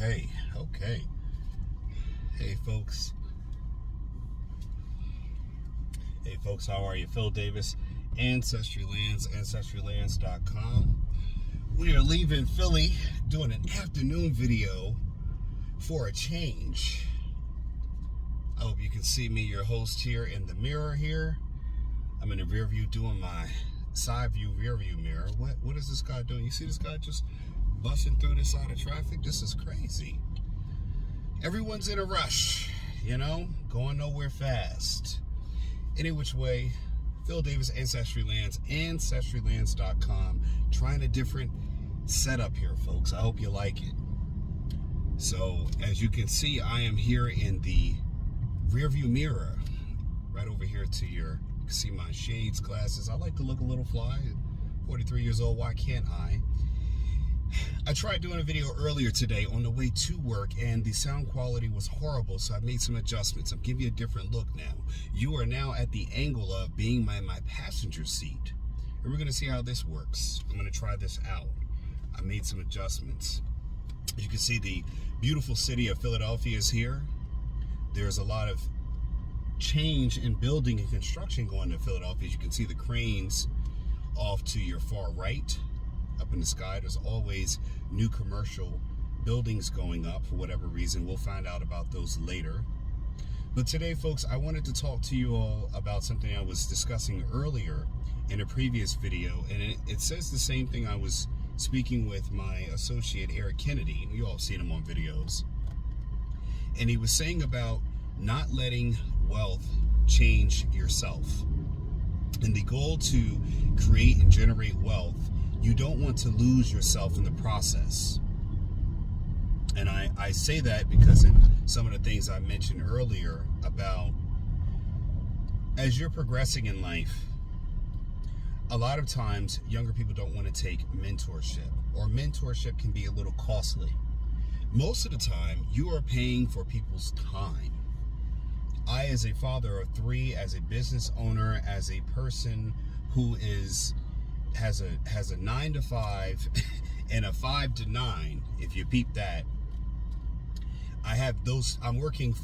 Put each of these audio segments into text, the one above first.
Okay. Hey folks, how are you? Phil Davis, Ancestry Lands, ancestrylands.com. We are leaving Philly, doing an afternoon video for a change. I hope you can see me, your host, here in the mirror here. I'm in the rear view doing my side view, rear view mirror. What is this guy doing? You see this guy just busting through this side of traffic? This is crazy. Everyone's in a rush, going nowhere fast. Any which way, Phil Davis, Ancestry Lands, ancestrylands.com. Trying a different setup here, folks. I hope you like it. So, as you can see, I am here in the rear view mirror. Right over here to you can see my shades, glasses. I like to look a little fly. 43 years old, why can't I? I tried doing a video earlier today on the way to work, and the sound quality was horrible, so I made some adjustments. I'm giving you a different look now. You are now at the angle of being my passenger seat. And we're going to see how this works. I'm going to try this out. I made some adjustments. You can see the beautiful city of Philadelphia is here. There's a lot of change in building and construction going to Philadelphia. As you can see the cranes off to your far right. Up in the sky, there's always new commercial buildings going up for whatever reason. We'll find out about those later. But today, folks, I wanted to talk to you all about something I was discussing earlier in a previous video, and it says the same thing. I was speaking with my associate Eric Kennedy. You all have seen him on videos, and he was saying about not letting wealth change yourself. And the goal to create and generate wealth, you don't want to lose yourself in the process. And I say that because in some of the things I mentioned earlier about as you're progressing in life, a lot of times younger people don't want to take mentorship, or mentorship can be a little costly. Most of the time, you are paying for people's time. I, as a father of three, as a business owner, as a person who has a 9 to 5 and a 5 to 9, if you peep that, I have those. I'm working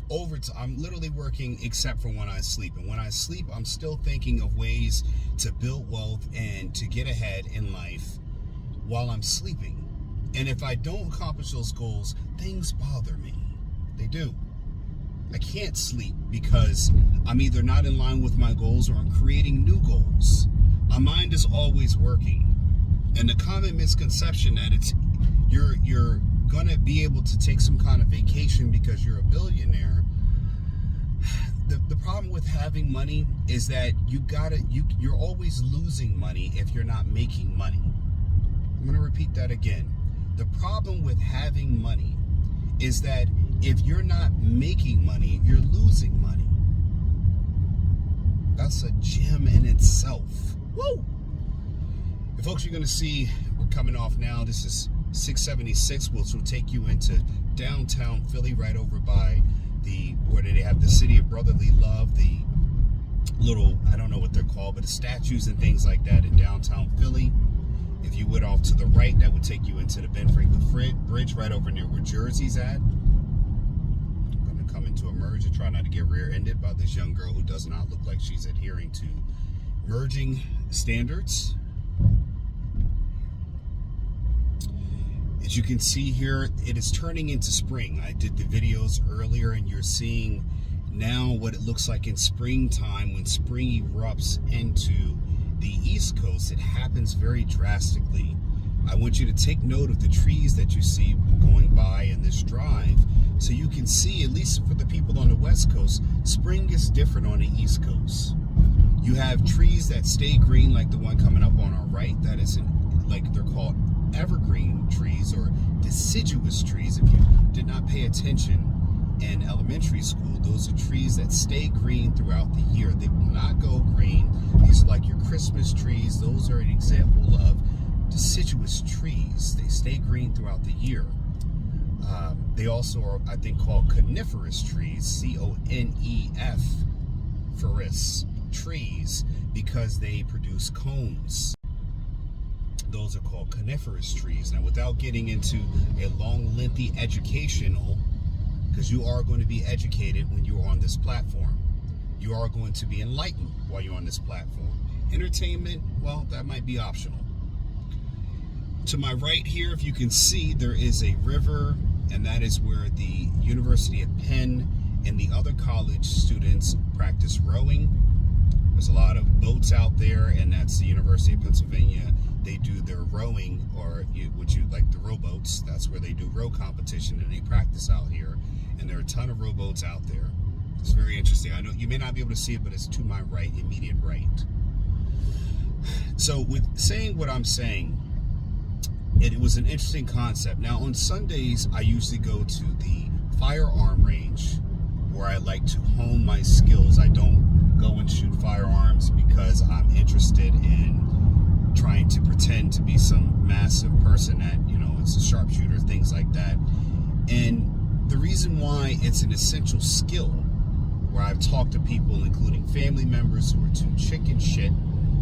I'm literally working except for when I sleep. And when I sleep, I'm still thinking of ways to build wealth and to get ahead in life while I'm sleeping. And if I don't accomplish those goals, things bother me. They do. I can't sleep because I'm either not in line with my goals or I'm creating new goals. My mind is always working. And the common misconception that you're gonna be able to take some kind of vacation because you're a billionaire. The problem with having money is that you're always losing money if you're not making money. I'm gonna repeat that again. The problem with having money is that if you're not making money, you're losing money. That's a gem in itself. Woo! And folks, you're going to see, we're coming off now. This is 676, which will take you into downtown Philly, right over by where they have the City of Brotherly Love, the little, I don't know what they're called, but the statues and things like that in downtown Philly. If you went off to the right, that would take you into the Ben Franklin Bridge, right over near where Jersey's at. I'm going to come into a merge and try not to get rear-ended by this young girl who does not look like she's adhering to merging standards. As you can see here, it is turning into spring. I did the videos earlier, and you're seeing now what it looks like in springtime. When spring erupts into the East Coast, it happens very drastically. I want you to take note of the trees that you see going by in this drive, so you can see, at least for the people on the West Coast, spring is different on the East Coast. You have trees that stay green, like the one coming up on our right. That is like they're called evergreen trees or deciduous trees. If you did not pay attention in elementary school, those are trees that stay green throughout the year. They will not go green. These are like your Christmas trees. Those are an example of deciduous trees. They stay green throughout the year. They also are, I think, called coniferous trees, CONEF, ferous trees, because they produce cones. Those are called coniferous trees. Now, without getting into a long, lengthy educational, because you are going to be educated when you're on this platform. You are going to be enlightened while you're on this platform. Entertainment, well, that might be optional. To my right here, if you can see, there is a river, and that is where the University of Penn and the other college students practice rowing. There's a lot of boats out there, and that's the University of Pennsylvania. They do their rowing, or would you like the rowboats? That's where they do row competition, and they practice out here. And there are a ton of rowboats out there. It's very interesting. I know you may not be able to see it, but it's to my right, immediate right. So with saying what I'm saying, it was an interesting concept. Now on Sundays, I usually go to the firearm range where I like to hone my skills. I don't go and shoot firearms because I'm interested in trying to pretend to be some massive person that, it's a sharpshooter, things like that. And the reason why it's an essential skill, where I've talked to people, including family members who are too chicken shit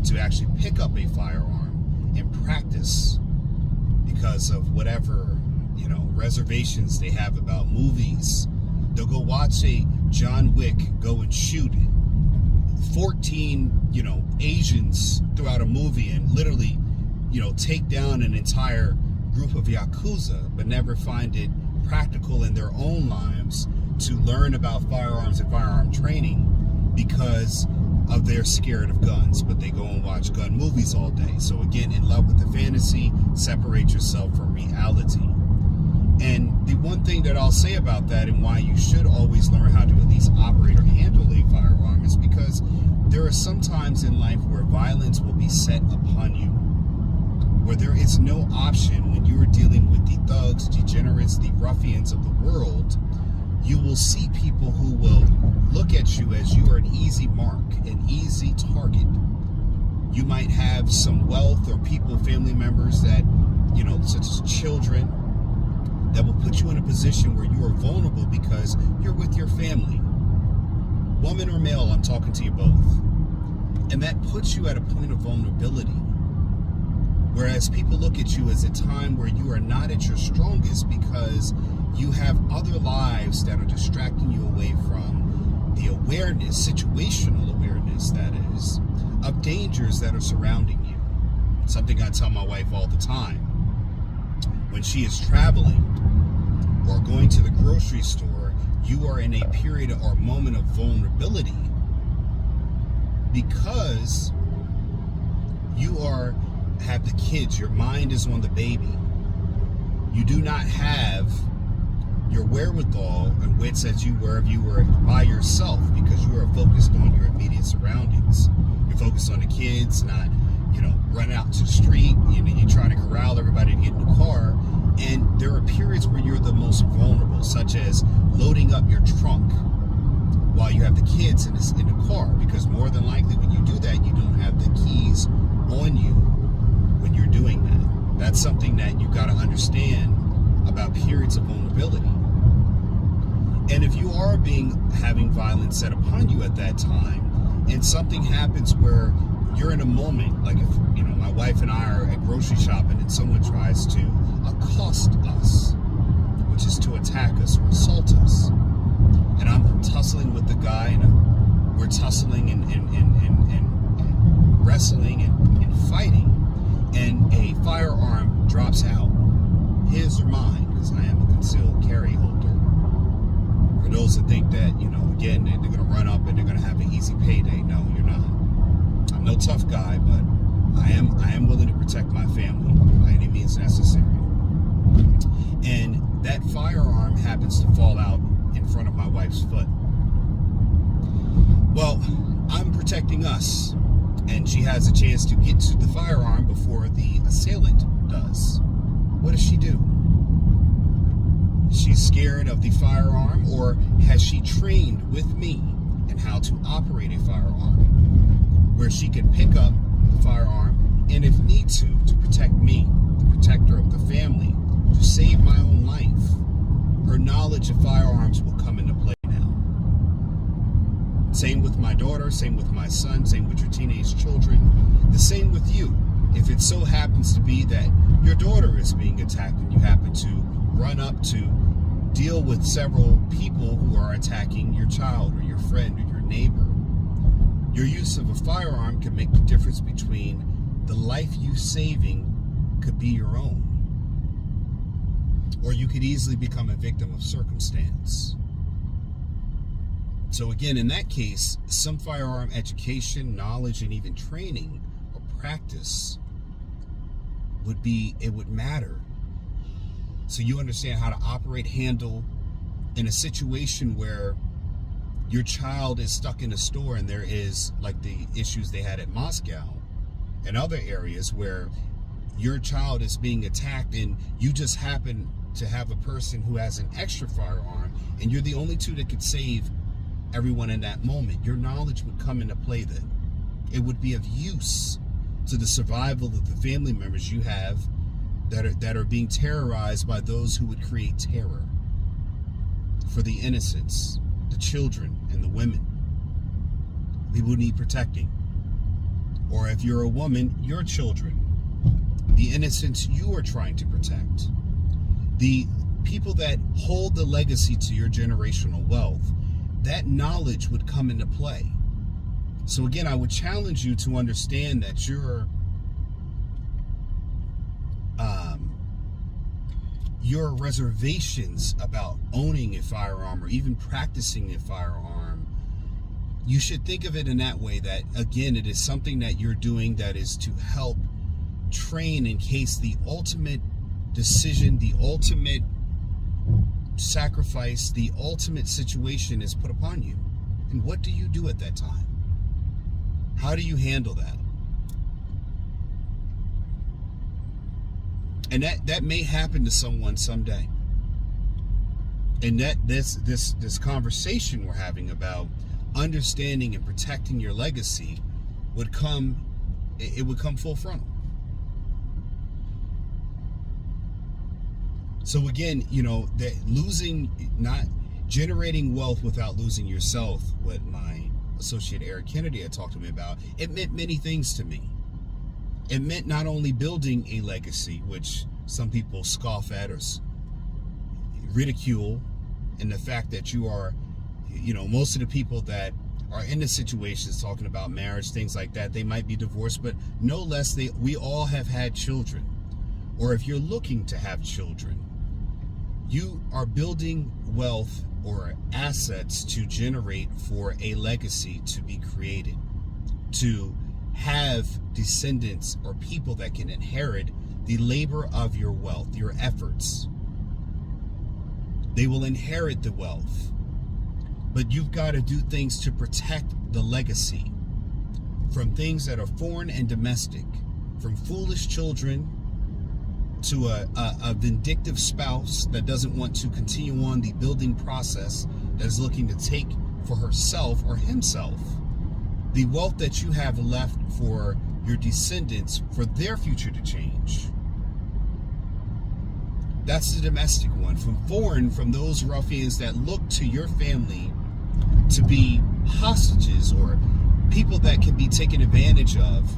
to actually pick up a firearm and practice because of whatever, reservations they have about movies. They'll go watch a John Wick go and shoot 14, Asians throughout a movie and literally, take down an entire group of Yakuza, but never find it practical in their own lives to learn about firearms and firearm training because of they're scared of guns, but they go and watch gun movies all day. So again, in love with the fantasy, separate yourself from reality. And the one thing that I'll say about that and why you should always learn how to at least operate or handle a firearm is because there are some times in life where violence will be set upon you, where there is no option when you are dealing with the thugs, degenerates, the ruffians of the world. You will see people who will look at you as you are an easy mark, an easy target. You might have some wealth or people, family members that, such as children, that will put you in a position where you are vulnerable because you're with your family. Woman or male, I'm talking to you both. And that puts you at a point of vulnerability. Whereas people look at you as a time where you are not at your strongest because you have other lives that are distracting you away from the awareness, situational awareness that is, of dangers that are surrounding you. Something I tell my wife all the time. When she is traveling or going to the grocery store, you are in a period or moment of vulnerability because you have the kids, your mind is on the baby. You do not have your wherewithal and wits as you were if you were by yourself because you are focused on your immediate surroundings. You're focused on the kids, not, run out to the street, you try to corral everybody to get in the car. And there are periods where you're the most vulnerable, such as loading up your trunk while you have the kids in the car, because more than likely when you do that, you don't have the keys on you when you're doing that. That's something that you got to understand about periods of vulnerability. And if you are having violence set upon you at that time, and something happens where you're in a moment, like if my wife and I are at grocery shopping and someone tries to accost us, which is to attack us or assault us, and I'm tussling with the guy, and we're tussling and wrestling and fighting, and a firearm drops out, his or mine, because I am a concealed carry holder. For those that think that, again, they're going to run up and they're going to have an easy payday. No, you're not. I'm no tough guy, but I am willing to protect my family by any means necessary. And that firearm happens to fall out in front of my wife's foot. Well, I'm protecting us, and she has a chance to get to the firearm before the assailant does. What does she do? She's scared of the firearm, or has she trained with me in how to operate a firearm, where she can pick up the firearm and, if need to protect me, the protector of the family, to save my own life. Her knowledge of firearms will come into play now. Same with my daughter, same with my son, same with your teenage children. The same with you. if it so happens to be that your daughter is being attacked and you happen to run up to deal with several people who are attacking your child or your friend or your neighbor, your use of a firearm can make the difference between the life you saving could be your own, or you could easily become a victim of circumstance. So again, in that case, some firearm education, knowledge, and even training or practice would matter. So you understand how to operate, handle in a situation where your child is stuck in a store and there is, like the issues they had at Moscow and other areas where your child is being attacked and you just happen to have a person who has an extra firearm and you're the only two that could save everyone in that moment. Your knowledge would come into play then. It would be of use to the survival of the family members you have that are being terrorized by those who would create terror. For the innocents, the children, and the women. People need protecting. Or if you're a woman, your children. The innocents you are trying to protect. The people that hold the legacy to your generational wealth. That knowledge would come into play. So again, I would challenge you to understand that your reservations about owning a firearm or even practicing a firearm, you should think of it in that way, that again, it is something that you're doing that is to help train in case the ultimate decision, the ultimate sacrifice, the ultimate situation is put upon you. And what do you do at that time? How do you handle that? And that may happen to someone someday. And that this conversation we're having about understanding and protecting your legacy would come full frontal. So again, that not generating wealth without losing yourself, what my associate Eric Kennedy had talked to me about, it meant many things to me. It meant not only building a legacy, which some people scoff at or ridicule, and the fact that you are, most of the people that are in the situations talking about marriage, things like that, they might be divorced, but no less, we all have had children. Or if you're looking to have children, you are building wealth or assets to generate for a legacy to be created, to have descendants or people that can inherit the labor of your wealth, your efforts. They will inherit the wealth, but you've got to do things to protect the legacy from things that are foreign and domestic, from foolish children to a vindictive spouse that doesn't want to continue on the building process, that is looking to take for herself or himself the wealth that you have left for your descendants, for their future to change. That's the domestic one. From foreign, from those ruffians that look to your family to be hostages or people that can be taken advantage of,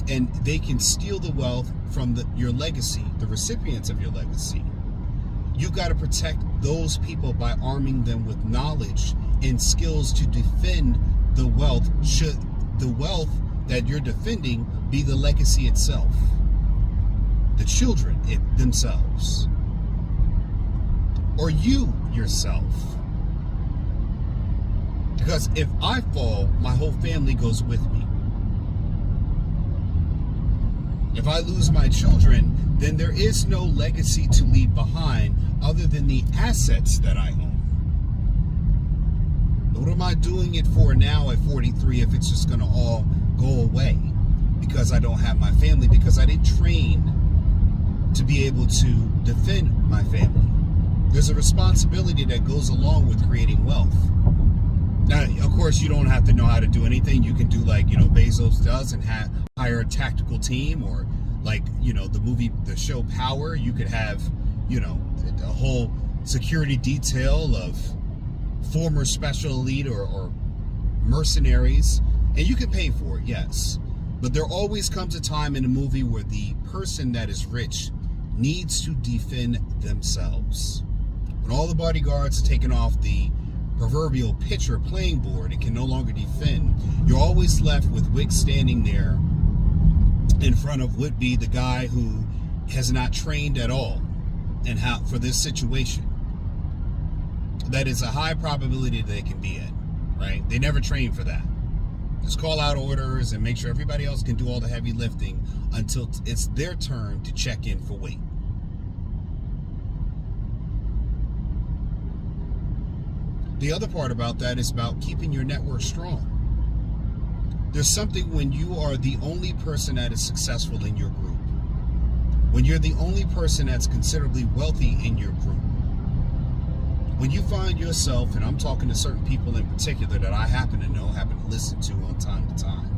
and they can steal the wealth from your legacy, the recipients of your legacy. You've got to protect those people by arming them with knowledge and skills to defend the wealth, should the wealth that you're defending be the legacy itself, the children themselves, or you yourself. Because if I fall, my whole family goes with me. If I lose my children, then there is no legacy to leave behind other than the assets that I own. What am I doing it for now at 43 if it's just going to all go away? Because I don't have my family, because I didn't train to be able to defend my family. There's a responsibility that goes along with creating wealth. Now, of course, you don't have to know how to do anything. You can do like, Bezos does and hire a tactical team, or like, the show Power. You could have, a whole security detail of former special elite or mercenaries, and you can pay for it, yes. But there always comes a time in a movie where the person that is rich needs to defend themselves. When all the bodyguards are taken off the proverbial pitcher playing board and can no longer defend, you're always left with Wick standing there in front of would be the guy who has not trained at all and how for this situation. That is a high probability they can be in, right? They never train for that. Just call out orders and make sure everybody else can do all the heavy lifting until it's their turn to check in for weight. The other part about that is about keeping your network strong. There's something when you are the only person that is successful in your group, when you're the only person that's considerably wealthy in your group, when you find yourself, and I'm talking to certain people in particular that I happen to know, happen to listen to on time to time,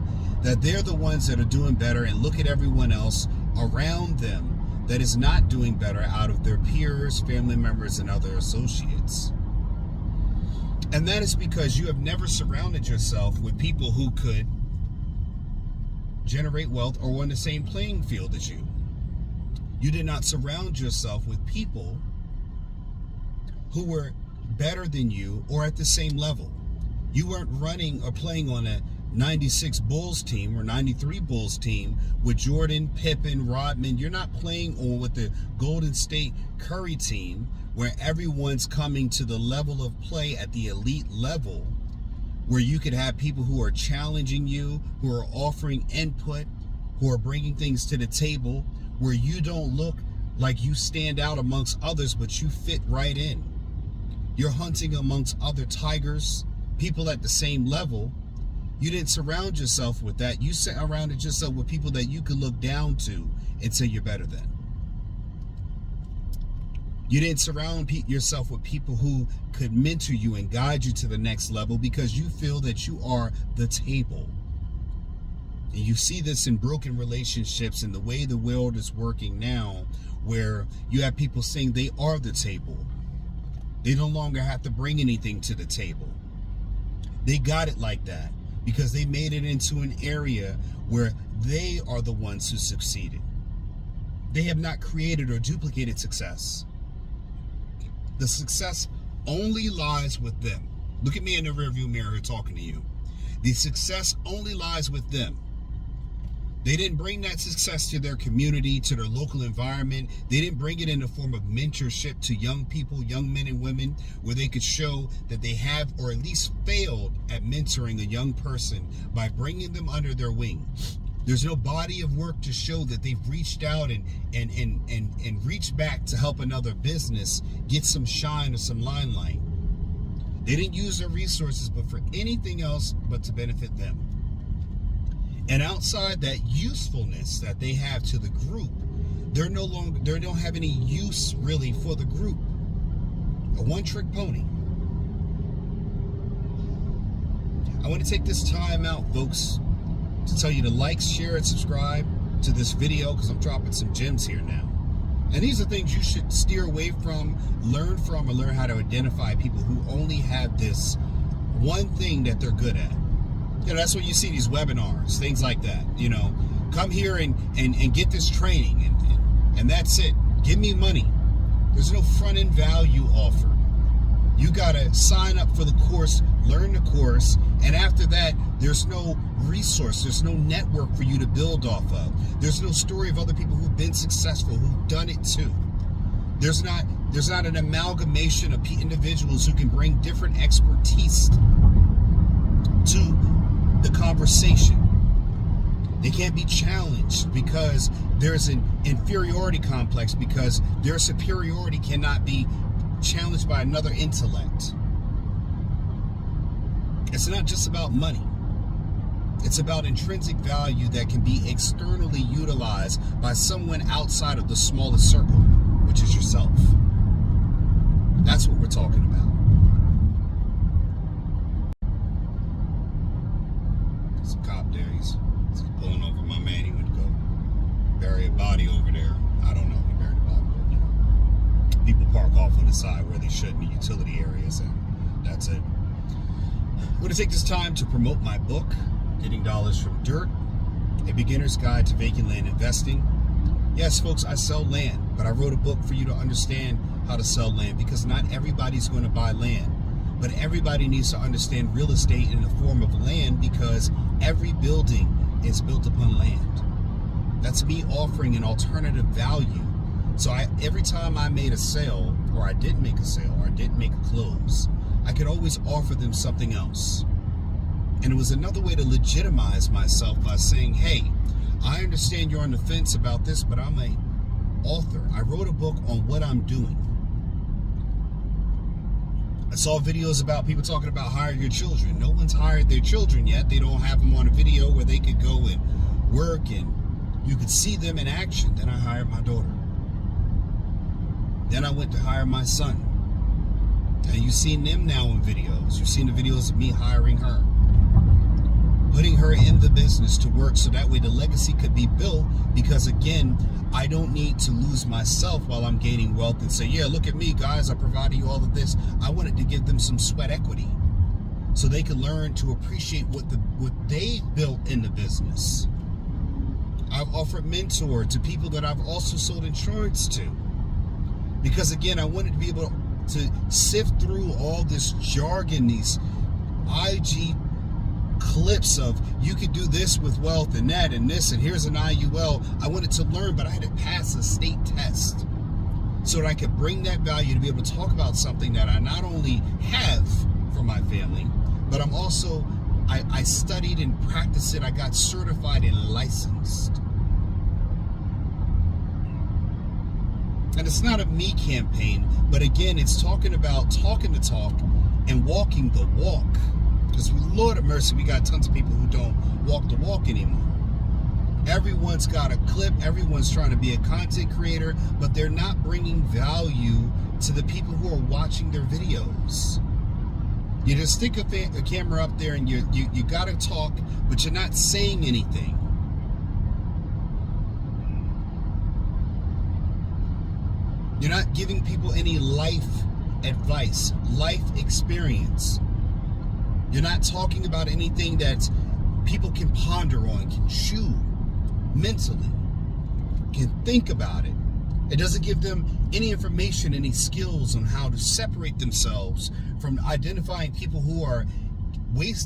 that they're the ones that are doing better and look at everyone else around them that is not doing better out of their peers, family members, and other associates. And that is because you have never surrounded yourself with people who could generate wealth or on the same playing field as you. You did not surround yourself with people who were better than you or at the same level. You weren't running or playing on a 96 Bulls team or 93 Bulls team with Jordan, Pippen, Rodman. You're not playing on with the Golden State Curry team where everyone's coming to the level of play at the elite level, where you could have people who are challenging you, who are offering input, who are bringing things to the table, where you don't look like you stand out amongst others, but you fit right in. You're hunting amongst other tigers, people at the same level. You didn't surround yourself with that. You surrounded yourself with people that you could look down to and say you're better than. You didn't surround yourself with people who could mentor you and guide you to the next level because you feel that you are the table. And you see this in broken relationships and the way the world is working now, where you have people saying they are the table. They no longer have to bring anything to the table. They got it like that because they made it into an area where they are the ones who succeeded. They have not created or duplicated success. The success only lies with them. Look at me in the rearview mirror here talking to you. The success only lies with them. They didn't bring that success to their community, to their local environment. They didn't bring it in the form of mentorship to young people, young men and women, where they could show that they have or at least failed at mentoring a young person by bringing them under their wing. There's no body of work to show that they've reached out and reached back to help another business get some shine or some limelight. They didn't use their resources but for anything else but to benefit them. And outside that usefulness that they have to the group, they don't have any use really for the group. A one-trick pony. I want to take this time out, folks, to tell you to like, share, and subscribe to this video because I'm dropping some gems here now. And these are things you should steer away from, or learn how to identify people who only have this one thing that they're good at. You know, that's when you see these webinars, things like that. You know, come here and get this training and that's it. Give me money. There's no front-end value offered. You got to sign up for the course, learn the course, and after that, there's no resource, there's no network for you to build off of. There's no story of other people who've been successful, who've done it too. There's not an amalgamation of individuals who can bring different expertise to the conversation. They can't be challenged because there's an inferiority complex, because their superiority cannot be challenged by another intellect. It's not just about money. It's about intrinsic value that can be externally utilized by someone outside of the smallest circle, which is yourself. That's what we're talking about. There's a cop there. He's pulling over my man. He went to go bury a body over there. I don't know. He buried a body, but you know, people park off on the side where they shouldn't in utility areas, and that's it. I'm going to take this time to promote my book, Getting Dollars from Dirt. A Beginner's Guide to Vacant Land Investing. Yes, folks, I sell land, but I wrote a book for you to understand how to sell land, because not everybody's going to buy land, but everybody needs to understand real estate in the form of land, because every building is built upon land. That's me offering an alternative value. So every time I made a sale, or I didn't make a sale, or I didn't make a close, I could always offer them something else. And it was another way to legitimize myself by saying, hey, I understand you're on the fence about this, but I'm an author. I wrote a book on what I'm doing. I saw videos about people talking about hiring your children. No one's hired their children yet. They don't have them on a video where they could go and work and you could see them in action. Then I hired my daughter. Then I went to hire my son. And you've seen them now in videos. You've seen the videos of me hiring her, putting her in the business to work so that way the legacy could be built, because again, I don't need to lose myself while I'm gaining wealth and say, yeah, look at me, guys, I provided you all of this. I wanted to give them some sweat equity so they could learn to appreciate what they built in the business. I've offered mentor to people that I've also sold insurance to, because again, I wanted to be able to sift through all this jargon, these IG clips of you could do this with wealth and that and this and here's an IUL. I wanted to learn, but I had to pass a state test so that I could bring that value to be able to talk about something that I not only have for my family, but I'm also, I studied and practiced it. I got certified and licensed. And it's not a me campaign, but again, it's talking about talking the talk and walking the walk. Because Lord have mercy, we got tons of people who don't walk the walk anymore. Everyone's got a clip. Everyone's trying to be a content creator, but they're not bringing value to the people who are watching their videos. You just stick a camera up there and you got to talk, but you're not saying anything. You're not giving people any life advice, life experience. You're not talking about anything that people can ponder on, can chew mentally, can think about it. It doesn't give them any information, any skills on how to separate themselves from identifying people who are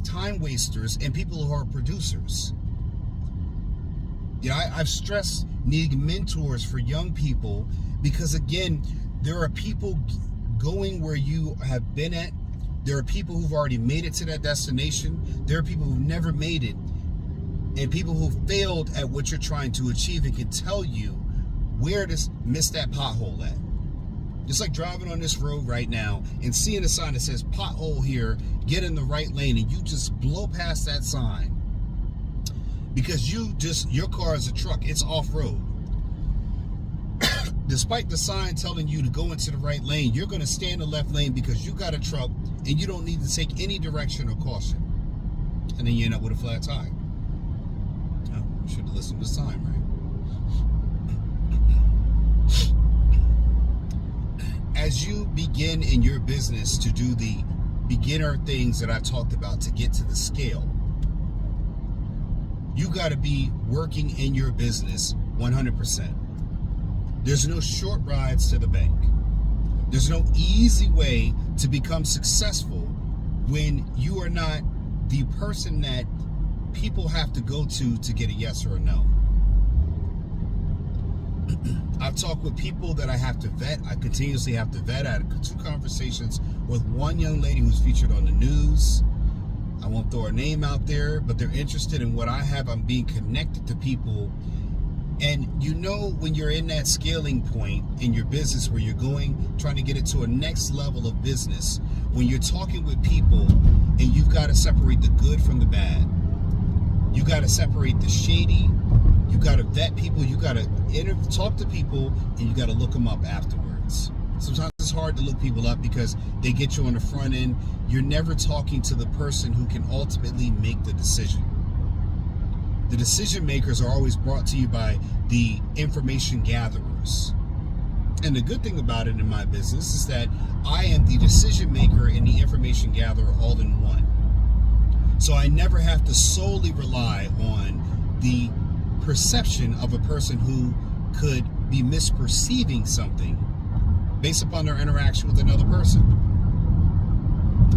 time wasters and people who are producers. I've stressed needing mentors for young people, because again, there are people going where you have been at. There are people who've already made it to that destination. There are people who've never made it, and people who failed at what you're trying to achieve and can tell you where to miss that pothole at. Just like driving on this road right now and seeing a sign that says pothole here, get in the right lane, and you just blow past that sign because your car is a truck, it's off-road. Despite the sign telling you to go into the right lane, you're going to stay in the left lane because you got a truck and you don't need to take any direction or caution. And then you end up with a flat tire. Oh, you should have listened to the sign, right? As you begin in your business to do the beginner things that I talked about to get to the scale, you got to be working in your business 100%. There's no short rides to the bank. There's no easy way to become successful when you are not the person that people have to go to get a yes or a no. I've talked with people that I have to vet. I continuously have to vet. I had 2 conversations with one young lady who's featured on the news. I won't throw her name out there, but they're interested in what I have. I'm being connected to people. And when you're in that scaling point in your business where you're trying to get it to a next level of business, when you're talking with people and you've got to separate the good from the bad, you got to separate the shady, you got to vet people, you got to talk to people, and you got to look them up afterwards. Sometimes it's hard to look people up because they get you on the front end. You're never talking to the person who can ultimately make the decision. The decision makers are always brought to you by the information gatherers. And the good thing about it in my business is that I am the decision maker and the information gatherer all in one. So I never have to solely rely on the perception of a person who could be misperceiving something based upon their interaction with another person.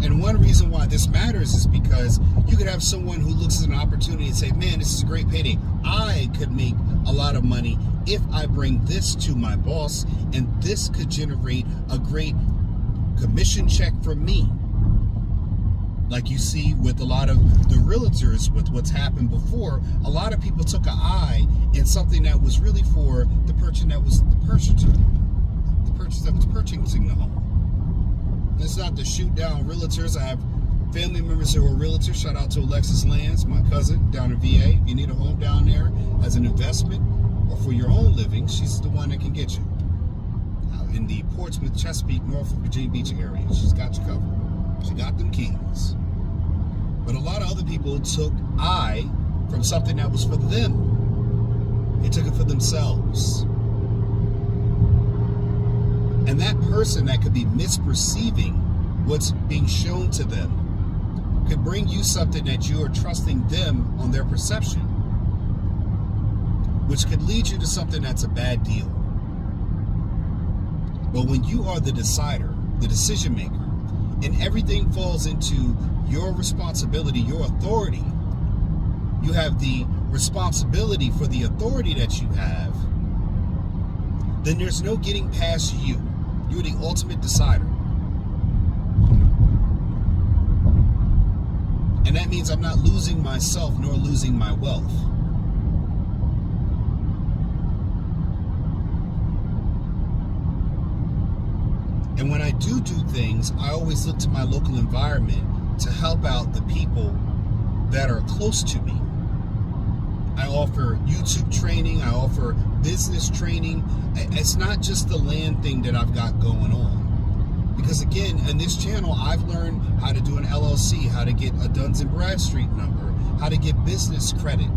And one reason why this matters is because you could have someone who looks at an opportunity and say, man, this is a great payday. I could make a lot of money if I bring this to my boss, and this could generate a great commission check for me. Like you see with a lot of the realtors, with what's happened before, a lot of people took an eye in something that was really for the person that was the purchaser that was purchasing the home. It's not to shoot down realtors. I have family members who are realtors. Shout out to Ancestry Lands, my cousin down in VA. If you need a home down there as an investment or for your own living, she's the one that can get you. In the Portsmouth, Chesapeake, Norfolk, Virginia Beach area, she's got you covered. She got them keys. But a lot of other people took I from something that was for them. They took it for themselves. And that person that could be misperceiving what's being shown to them could bring you something that you are trusting them on their perception, which could lead you to something that's a bad deal. But when you are the decider, the decision maker, and everything falls into your responsibility, your authority, you have the responsibility for the authority that you have, then there's no getting past you. You're the ultimate decider. And that means I'm not losing myself nor losing my wealth. And when I do things, I always look to my local environment to help out the people that are close to me. I offer YouTube training. I offer business training. It's not just the land thing that I've got going on. Because again, in this channel, I've learned how to do an LLC, how to get a Duns and Bradstreet number, how to get business credit,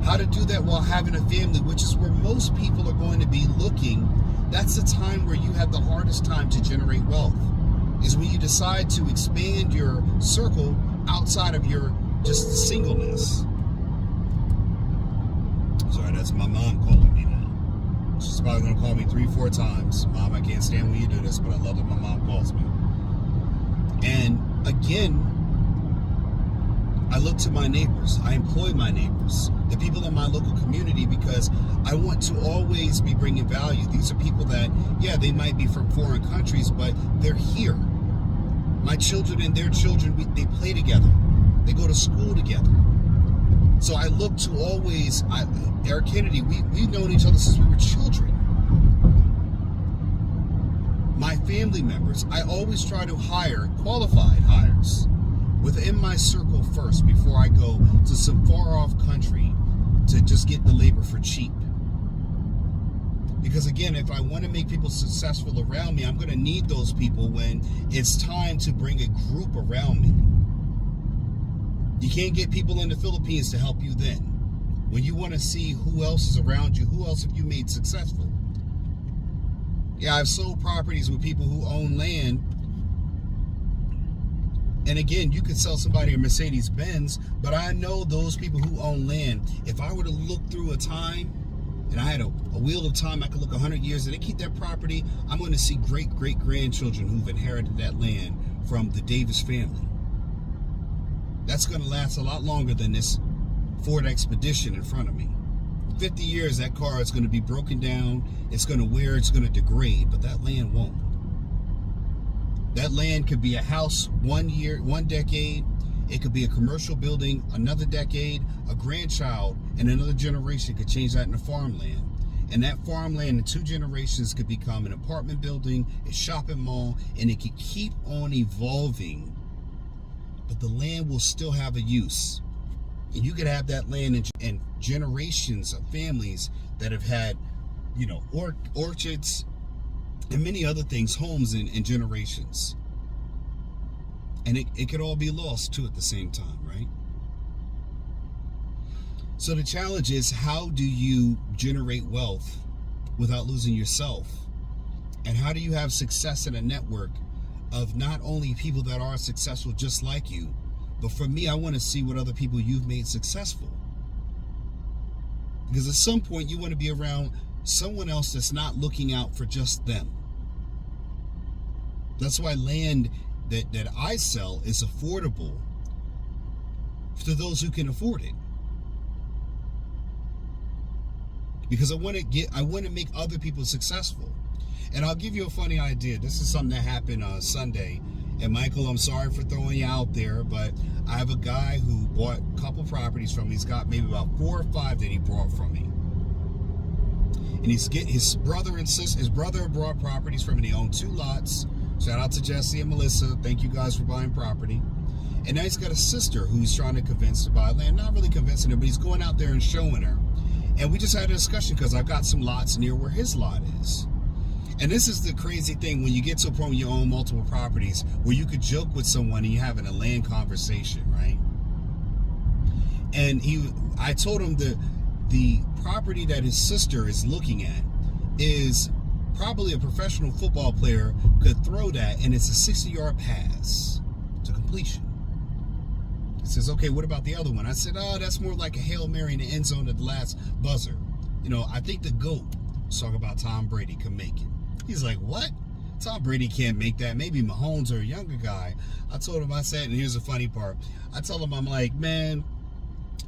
how to do that while having a family, which is where most people are going to be looking. That's the time where you have the hardest time to generate wealth, is when you decide to expand your circle outside of your just singleness. Sorry, that's my mom calling me now. She's probably going to call me 3-4 times. Mom, I can't stand when you do this, but I love it when my mom calls me. And again, I look to my neighbors. I employ my neighbors, the people in my local community, because I want to always be bringing value. These are people that, yeah, they might be from foreign countries, but they're here. My children and their children, they play together. They go to school together. So I look to always, Eric Kennedy, we've known each other since we were children. My family members, I always try to hire qualified hires within my circle first before I go to some far off country to just get the labor for cheap. Because again, if I want to make people successful around me, I'm going to need those people when it's time to bring a group around me. You can't get people in the Philippines to help you then. When you want to see who else is around you, who else have you made successful? Yeah, I've sold properties with people who own land. And again, you could sell somebody a Mercedes Benz, but I know those people who own land. If I were to look through a time, and I had a wheel of time, I could look 100 years, and they keep that property, I'm going to see great-great-grandchildren who've inherited that land from the Davis family. That's going to last a lot longer than this Ford Expedition in front of me. 50 years, that car is going to be broken down. It's going to wear, it's going to degrade, but that land won't. That land could be a house 1 year, 1 decade. It could be a commercial building another decade. A grandchild in another generation could change that into farmland. And that farmland in 2 generations could become an apartment building, a shopping mall, and it could keep on evolving. But the land will still have a use. And you could have that land in generations of families that have had, you know, orchards and many other things, homes in generations. And it could all be lost too at the same time, right? So the challenge is, how do you generate wealth without losing yourself? And how do you have success in a network of not only people that are successful just like you, but for me, I want to see what other people you've made successful. Because at some point you want to be around someone else that's not looking out for just them. That's why land that I sell is affordable to those who can afford it. Because I want to make other people successful. And I'll give you a funny idea. This is something that happened on Sunday. And Michael, I'm sorry for throwing you out there, but I have a guy who bought a couple properties from me. He's got maybe about 4 or 5 that he brought from me. And he's getting his brother and sister. His brother brought properties from me. They own 2 lots. Shout out to Jesse and Melissa. Thank you guys for buying property. And now he's got a sister who's trying to convince to buy land. Not really convincing her, but he's going out there and showing her. And we just had a discussion because I've got some lots near where his lot is. And this is the crazy thing when you get to a point where you own multiple properties where you could joke with someone and you're having a land conversation, right? And I told him the property that his sister is looking at is probably a professional football player could throw that, and it's a 60-yard pass to completion. He says, okay, what about the other one? I said, oh, that's more like a Hail Mary in the end zone at the last buzzer. You know, I think the GOAT, talk about Tom Brady, can make it. He's like, what? Tom Brady can't make that. Maybe Mahomes or a younger guy. I told him, I said, and here's the funny part. I told him, I'm like, man,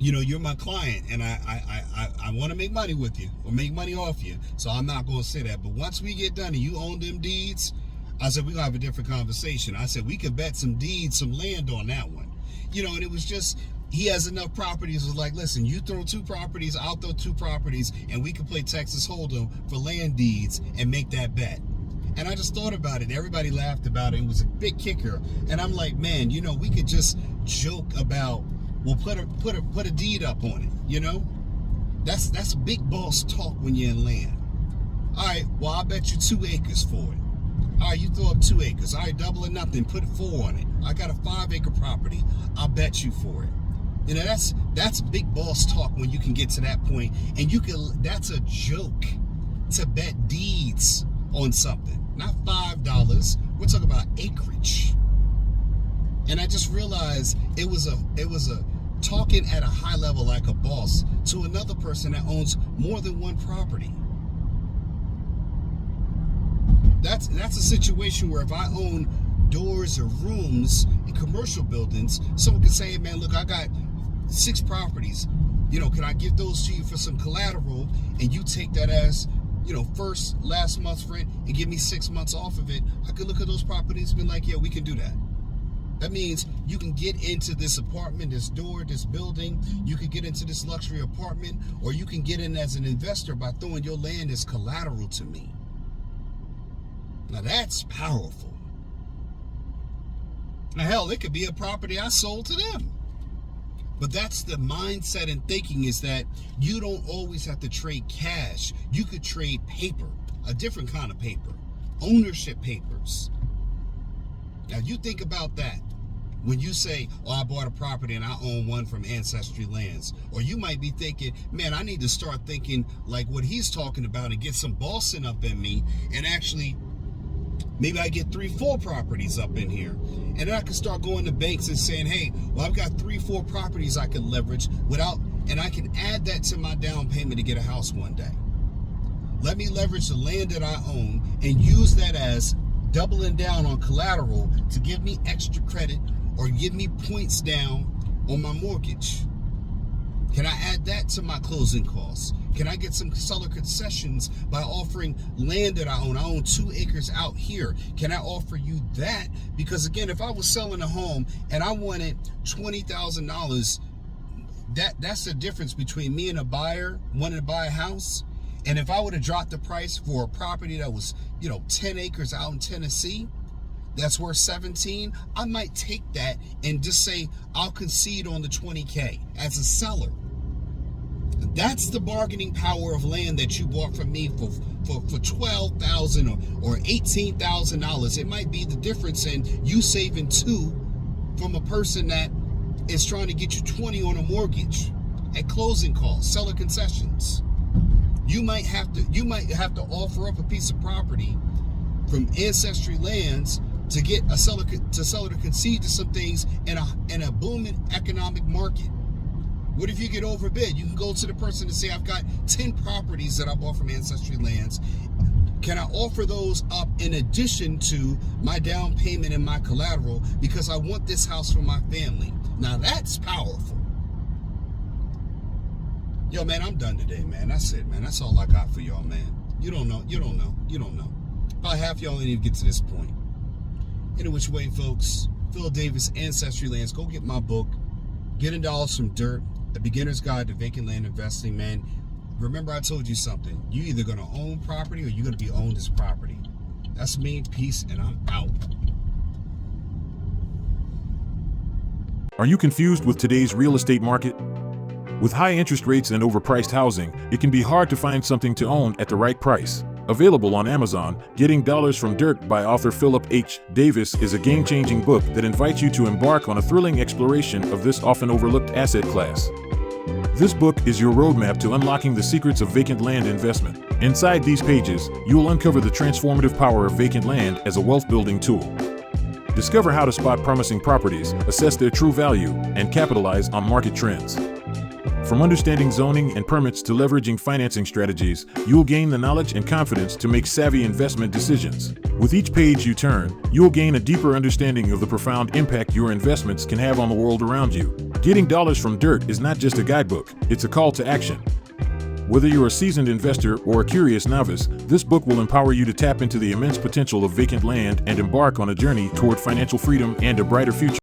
you know, you're my client, and I want to make money with you or make money off you. So I'm not going to say that. But once we get done and you own them deeds, I said, we're going to have a different conversation. I said, we could bet some deeds, some land on that one. You know, and it was just, he has enough properties. It was like, listen, you throw 2 properties, I'll throw 2 properties, and we can play Texas Hold'em for land deeds and make that bet. And I just thought about it. Everybody laughed about it. It was a big kicker. And I'm like, man, you know, we could just joke about, we'll put a deed up on it, you know? That's big boss talk when you're in land. All right, well, I'll bet you 2 acres for it. All right, you throw up 2 acres. All right, double or nothing, put 4 on it. I got a 5-acre property. I'll bet you for it. You know, that's big boss talk when you can get to that point, and that's a joke to bet deeds on something. Not $5. We're talking about acreage. And I just realized it was a talking at a high level like a boss to another person that owns more than 1 property. That's a situation where if I own doors or rooms in commercial buildings, someone could say, hey man, look, I got 6 properties. You know, can I give those to you for some collateral, and you take that as, you know, last month's rent and give me 6 months off of it? I could look at those properties and be like, yeah, we can do that. That means you can get into this apartment, this door, this building. You can get into this luxury apartment, or you can get in as an investor by throwing your land as collateral to me. Now that's powerful. Now hell, it could be a property I sold to them. But that's the mindset and thinking, is that you don't always have to trade cash. You could trade paper, a different kind of paper, ownership papers. Now you think about that when you say, oh, I bought a property and I own one from Ancestry Lands. Or you might be thinking, man, I need to start thinking like what he's talking about and get some bossing up in me, and actually maybe I get 3, 4 properties up in here. And then I can start going to banks and saying, hey, well, I've got 3, 4 properties I can leverage and I can add that to my down payment to get a house one day. Let me leverage the land that I own and use that as doubling down on collateral to give me extra credit or give me points down on my mortgage. Can I add that to my closing costs? Can I get some seller concessions by offering land that I own? I own 2 acres out here. Can I offer you that? Because again, if I was selling a home and I wanted $20,000, that's the difference between me and a buyer wanting to buy a house. And if I would have dropped the price for a property that was, 10 acres out in Tennessee, that's worth 17, I might take that and just say, I'll concede on the 20K as a seller. That's the bargaining power of land that you bought from me for $12,000 or $18,000. It might be the difference in you saving 2 from a person that is trying to get you 20 on a mortgage at closing costs, seller concessions. You might have to offer up a piece of property from Ancestry Lands to get a seller to concede to some things in a booming economic market. What if you get overbid? You can go to the person and say, I've got 10 properties that I bought from Ancestry Lands. Can I offer those up in addition to my down payment and my collateral because I want this house for my family? Now that's powerful. Yo, man, I'm done today, man. That's it, man. That's all I got for y'all, man. You don't know. About half y'all didn't even get to this point. Any which way, folks, Phil Davis, Ancestry Lands. Go get my book, Getting Dollars from Dirt, A Beginner's Guide to Vacant Land Investing, man. Remember I told you something. You're either going to own property or you're going to be owned as property. That's me. Peace, and I'm out. Are you confused with today's real estate market? With high interest rates and overpriced housing, it can be hard to find something to own at the right price. Available on Amazon, Getting Dollars from Dirt by author Philip H. Davis is a game-changing book that invites you to embark on a thrilling exploration of this often overlooked asset class. This book is your roadmap to unlocking the secrets of vacant land investment. Inside these pages, you will uncover the transformative power of vacant land as a wealth-building tool. Discover how to spot promising properties, assess their true value, and capitalize on market trends. From understanding zoning and permits to leveraging financing strategies, you'll gain the knowledge and confidence to make savvy investment decisions. With each page you turn, you'll gain a deeper understanding of the profound impact your investments can have on the world around you. Getting Dollars from Dirt is not just a guidebook, it's a call to action. Whether you're a seasoned investor or a curious novice, this book will empower you to tap into the immense potential of vacant land and embark on a journey toward financial freedom and a brighter future.